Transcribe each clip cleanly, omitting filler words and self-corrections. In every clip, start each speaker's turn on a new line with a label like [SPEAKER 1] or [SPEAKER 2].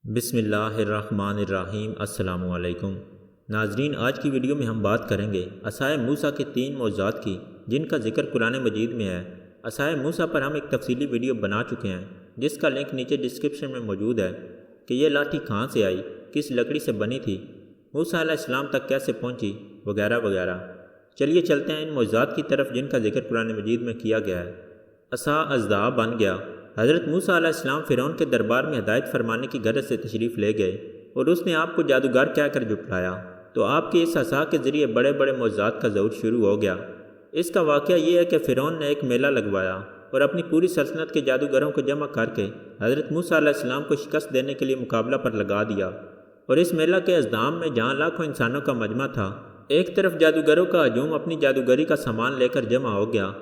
[SPEAKER 1] بسم اللہ الرحمن الرحیم۔ السلام علیکم ناظرین، آج کی ویڈیو میں ہم بات کریں گے عصائے موسیٰ کے 3 معجزات کی جن کا ذکر قرآن مجید میں ہے۔ عصائے موسیٰ پر ہم ایک تفصیلی ویڈیو بنا چکے ہیں جس کا لنک نیچے ڈسکرپشن میں موجود ہے کہ یہ لاٹھی کہاں سے آئی، کس لکڑی سے بنی تھی، موسیٰ علیہ السلام تک کیسے پہنچی، وغیرہ وغیرہ۔ چلیے چلتے ہیں ان معجزات کی طرف جن کا ذکر قرآن مجید میں کیا گیا ہے۔ عصا اژدہا بن گیا۔ حضرت موسیٰ علیہ السلام فرعون کے دربار میں ہدایت فرمانے کی غرض سے تشریف لے گئے اور اس نے آپ کو جادوگر کہہ کر جھٹلایا، تو آپ کے اس عصا کے ذریعے بڑے بڑے معجزات کا ظہور شروع ہو گیا۔ اس کا واقعہ یہ ہے کہ فرعون نے ایک میلہ لگوایا اور اپنی پوری سلطنت کے جادوگروں کو جمع کر کے حضرت موسیٰ علیہ السلام کو شکست دینے کے لیے مقابلہ پر لگا دیا۔ اور اس میلہ کے ازدحام میں جہاں لاکھوں انسانوں کا مجمع تھا، ایک طرف جادوگروں کا ہجوم اپنی جادوگری کا سامان لے کر جمع ہو گیا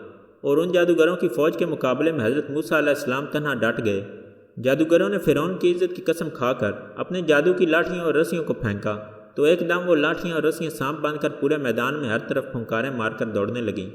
[SPEAKER 1] اور ان جادوگروں کی فوج کے مقابلے میں حضرت موسیٰ علیہ السلام تنہا ڈٹ گئے۔ جادوگروں نے فرعون کی عزت کی قسم کھا کر اپنے جادو کی لاٹھیوں اور رسیوں کو پھینکا، تو ایک دم وہ لاٹھیاں اور رسیاں سانپ باندھ کر پورے میدان میں ہر طرف پھنکاریں مار کر دوڑنے لگیں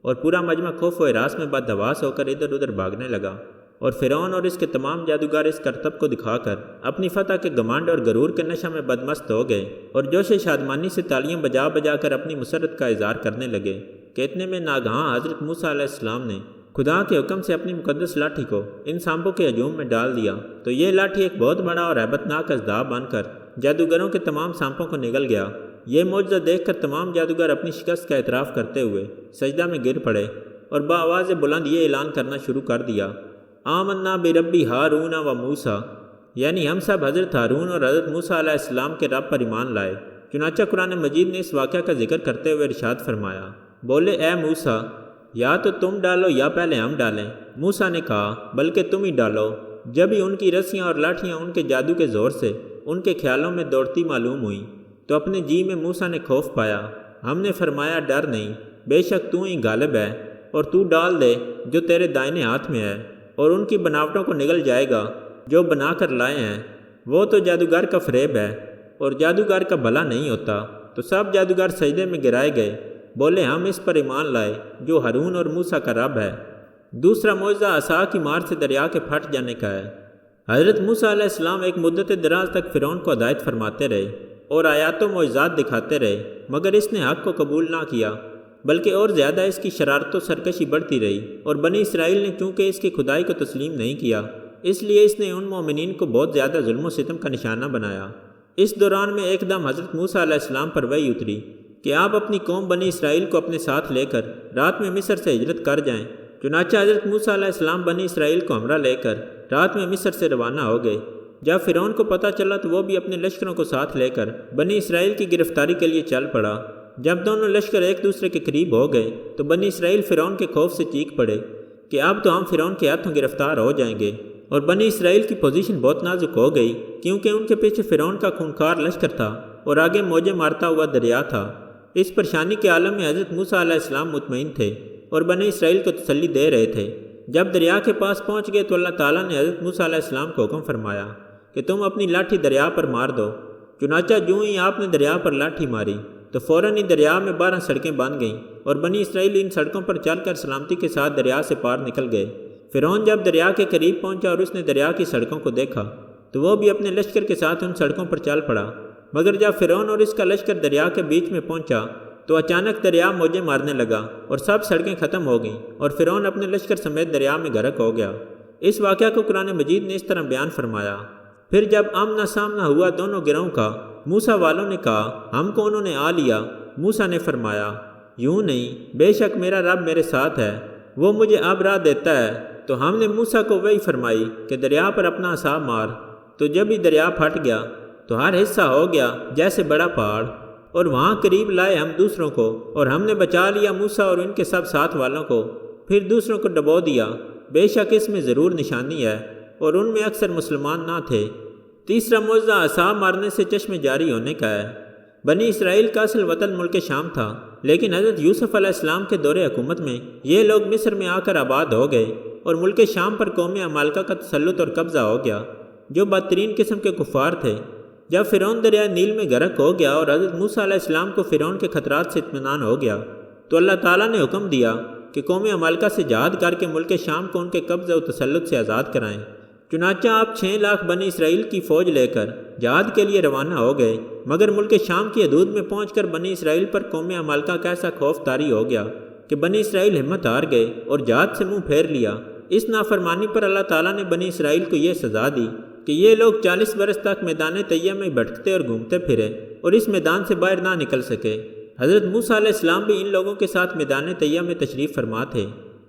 [SPEAKER 1] اور پورا مجمع خوف و ہراس میں بدحواس ہو کر ادھر ادھر بھاگنے لگا۔ اور فرعون اور اس کے تمام جادوگر اس کرتب کو دکھا کر اپنی فتح کے گھمنڈ اور غرور کے نشہ میں بدمست ہو گئے اور جوش شادمانی سے تالیاں بجا بجا کر اپنی مسرت کا اظہار کرنے لگے کہ اتنے میں ناگہاں حضرت موسیٰ علیہ السلام نے خدا کے حکم سے اپنی مقدس لاٹھی کو ان سانپوں کے ہجوم میں ڈال دیا، تو یہ لاٹھی ایک بہت بڑا اور ہیبتناک اژدہا بن کر جادوگروں کے تمام سانپوں کو نگل گیا۔ یہ معجزہ دیکھ کر تمام جادوگر اپنی شکست کا اعتراف کرتے ہوئے سجدہ میں گر پڑے اور بآواز بلند یہ اعلان کرنا شروع کر دیا، آمنا بربی ہارون و موسیٰ، یعنی ہم سب حضرت ہارون اور حضرت موسیٰ علیہ السلام کے رب پر ایمان لائے۔ چنانچہ قرآن مجید نے اس واقعہ کا ذکر کرتے ہوئے ارشاد فرمایا، بولے اے موسیٰ، یا تو تم ڈالو یا پہلے ہم ڈالیں۔ موسیٰ نے کہا بلکہ تم ہی ڈالو۔ جب ہی ان کی رسیاں اور لاٹھیاں ان کے جادو کے زور سے ان کے خیالوں میں دوڑتی معلوم ہوئیں، تو اپنے جی میں موسیٰ نے خوف پایا۔ ہم نے فرمایا ڈر نہیں، بے شک تو ہی غالب ہے، اور تو ڈال دے جو تیرے دائنے ہاتھ میں ہے، اور ان کی بناوٹوں کو نگل جائے گا جو بنا کر لائے ہیں۔ وہ تو جادوگر کا فریب ہے اور جادوگر کا بھلا نہیں ہوتا۔ تو سب جادوگر سجدے میں گرائے گئے، بولے ہم اس پر ایمان لائے جو ہارون اور موسیٰ کا رب ہے۔ دوسرا معجزہ عصا کی مار سے دریا کے پھٹ جانے کا ہے۔ حضرت موسیٰ علیہ السلام ایک مدت دراز تک فرعون کو ہدایت فرماتے رہے اور آیات و معجزات دکھاتے رہے، مگر اس نے حق کو قبول نہ کیا، بلکہ اور زیادہ اس کی شرارت و سرکشی بڑھتی رہی، اور بنی اسرائیل نے چونکہ اس کی خدائی کو تسلیم نہیں کیا، اس لیے اس نے ان مومنین کو بہت زیادہ ظلم و ستم کا نشانہ بنایا۔ اس دوران میں ایک دم حضرت موسیٰ علیہ السلام پر وحی اتری کہ آپ اپنی قوم بنی اسرائیل کو اپنے ساتھ لے کر رات میں مصر سے ہجرت کر جائیں۔ چنانچہ حضرت موسیٰ علیہ السلام بنی اسرائیل کو ہمراہ لے کر رات میں مصر سے روانہ ہو گئے۔ جب فرعون کو پتہ چلا تو وہ بھی اپنے لشکروں کو ساتھ لے کر بنی اسرائیل کی گرفتاری کے لیے چل پڑا۔ جب دونوں لشکر ایک دوسرے کے قریب ہو گئے تو بنی اسرائیل فرعون کے خوف سے چیخ پڑے کہ اب تو ہم فرعون کے ہاتھوں گرفتار ہو جائیں گے، اور بنی اسرائیل کی پوزیشن بہت نازک ہو گئی کیونکہ ان کے پیچھے فرعون کا خونخوار لشکر تھا اور آگے موجیں مارتا ہوا دریا تھا۔ اس پریشانی کے عالم میں حضرت موسیٰ علیہ السلام مطمئن تھے اور بنی اسرائیل کو تسلی دے رہے تھے۔ جب دریا کے پاس پہنچ گئے تو اللہ تعالیٰ نے حضرت موسیٰ علیہ السلام کو حکم فرمایا کہ تم اپنی لاٹھی دریا پر مار دو۔ چنانچہ جو ہی آپ نے دریا پر لاٹھی ماری تو فوراً ہی دریا میں 12 سڑکیں بن گئیں اور بنی اسرائیل ان سڑکوں پر چل کر سلامتی کے ساتھ دریا سے پار نکل گئے۔ فرعون جب دریا کے قریب پہنچا اور اس نے دریا کی سڑکوں کو دیکھا تو وہ بھی اپنے لشکر کے ساتھ ان سڑکوں پر چل پڑا، مگر جب فرعون اور اس کا لشکر دریا کے بیچ میں پہنچا تو اچانک دریا موجیں مارنے لگا اور سب سڑکیں ختم ہو گئیں اور فرعون اپنے لشکر سمیت دریا میں غرق ہو گیا۔ اس واقعہ کو قرآن مجید نے اس طرح بیان فرمایا، پھر جب آمنا سامنا ہوا دونوں گروہوں کا، موسیٰ والوں نے کہا ہم کو انہوں نے آ لیا۔ موسیٰ نے فرمایا یوں نہیں، بے شک میرا رب میرے ساتھ ہے، وہ مجھے اب راہ دیتا ہے۔ تو ہم نے موسیٰ کو وحی فرمائی کہ دریا پر اپنا عصا مار، تو جب ہی دریا پھٹ گیا تو ہر حصہ ہو گیا جیسے بڑا پہاڑ، اور وہاں قریب لائے ہم دوسروں کو، اور ہم نے بچا لیا موسیٰ اور ان کے سب ساتھ والوں کو، پھر دوسروں کو ڈبو دیا۔ بے شک اس میں ضرور نشانی ہے، اور ان میں اکثر مسلمان نہ تھے۔ تیسرا معجزہ عصا مارنے سے چشمے جاری ہونے کا ہے۔ بنی اسرائیل کا اصل وطن ملک شام تھا، لیکن حضرت یوسف علیہ السلام کے دور حکومت میں یہ لوگ مصر میں آ کر آباد ہو گئے، اور ملک شام پر قوم عمالقہ کا تسلط اور قبضہ ہو گیا جو بدترین قسم کے کفار تھے۔ جب فرعون دریائے نیل میں غرق ہو گیا اور حضرت موسیٰ علیہ السلام کو فرعون کے خطرات سے اطمینان ہو گیا تو اللہ تعالیٰ نے حکم دیا کہ قوم عمالقہ سے جہاد کر کے ملک شام کو ان کے قبضہ و تسلط سے آزاد کرائیں۔ چنانچہ آپ 6 لاکھ بنی اسرائیل کی فوج لے کر جہاد کے لیے روانہ ہو گئے، مگر ملک شام کی حدود میں پہنچ کر بنی اسرائیل پر قوم عمالقہ کا ایسا خوف طاری ہو گیا کہ بنی اسرائیل ہمت ہار گئے اور جہاد سے منہ پھیر لیا۔ اس نافرمانی پر اللہ تعالیٰ نے بنی اسرائیل کو یہ سزا دی کہ یہ لوگ 40 برس تک میدان طیہ میں بھٹکتے اور گھومتے پھرے اور اس میدان سے باہر نہ نکل سکے۔ حضرت موسیٰ علیہ السلام بھی ان لوگوں کے ساتھ میدان طیہ میں تشریف فرما تھے۔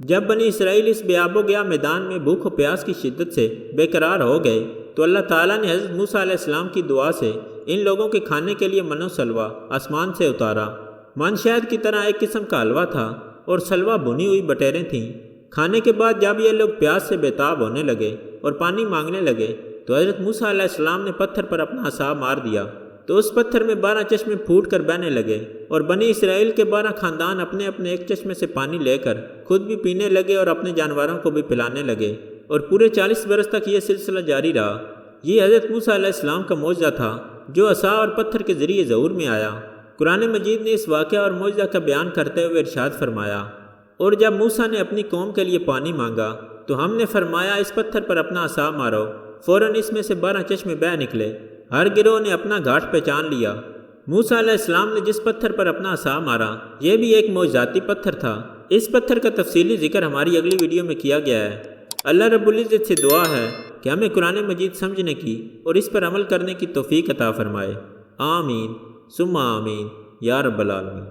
[SPEAKER 1] جب بنی اسرائیل اس بے آب و گیا میدان میں بھوک و پیاس کی شدت سے بے قرار ہو گئے تو اللہ تعالیٰ نے حضرت موسیٰ علیہ السلام کی دعا سے ان لوگوں کے کھانے کے لیے من و سلوہ آسمان سے اتارا۔ من شہد کی طرح ایک قسم کا حلوہ تھا اور سلوہ بھنی ہوئی بٹیریں تھیں۔ کھانے کے بعد جب یہ لوگ پیاس سے بےتاب ہونے لگے اور پانی مانگنے لگے تو حضرت موسیٰ علیہ السلام نے پتھر پر اپنا عصا مار دیا تو اس پتھر میں 12 چشمے پھوٹ کر بہنے لگے اور بنی اسرائیل کے 12 خاندان اپنے اپنے ایک چشمے سے پانی لے کر خود بھی پینے لگے اور اپنے جانوروں کو بھی پلانے لگے، اور پورے 40 برس تک یہ سلسلہ جاری رہا۔ یہ حضرت موسیٰ علیہ السلام کا معجزہ تھا جو عصا اور پتھر کے ذریعے ظہور میں آیا۔ قرآن مجید نے اس واقعہ اور معجزہ کا بیان کرتے ہوئے ارشاد فرمایا، اور جب موسیٰ نے اپنی قوم کے لیے پانی مانگا تو ہم نے فرمایا اس پتھر پر اپنا عصا مارو، فوراً اس میں سے 12 چشمے بہہ نکلے۔ ہر گروہ نے اپنا گھاٹ پہچان لیا۔ موسیٰ علیہ السلام نے جس پتھر پر اپنا عصا مارا یہ بھی ایک معجزاتی پتھر تھا۔ اس پتھر کا تفصیلی ذکر ہماری اگلی ویڈیو میں کیا گیا ہے۔ اللہ رب العزت سے دعا ہے کہ ہمیں قرآن مجید سمجھنے کی اور اس پر عمل کرنے کی توفیق عطا فرمائے۔ آمین ثم آمین یا رب العالمین۔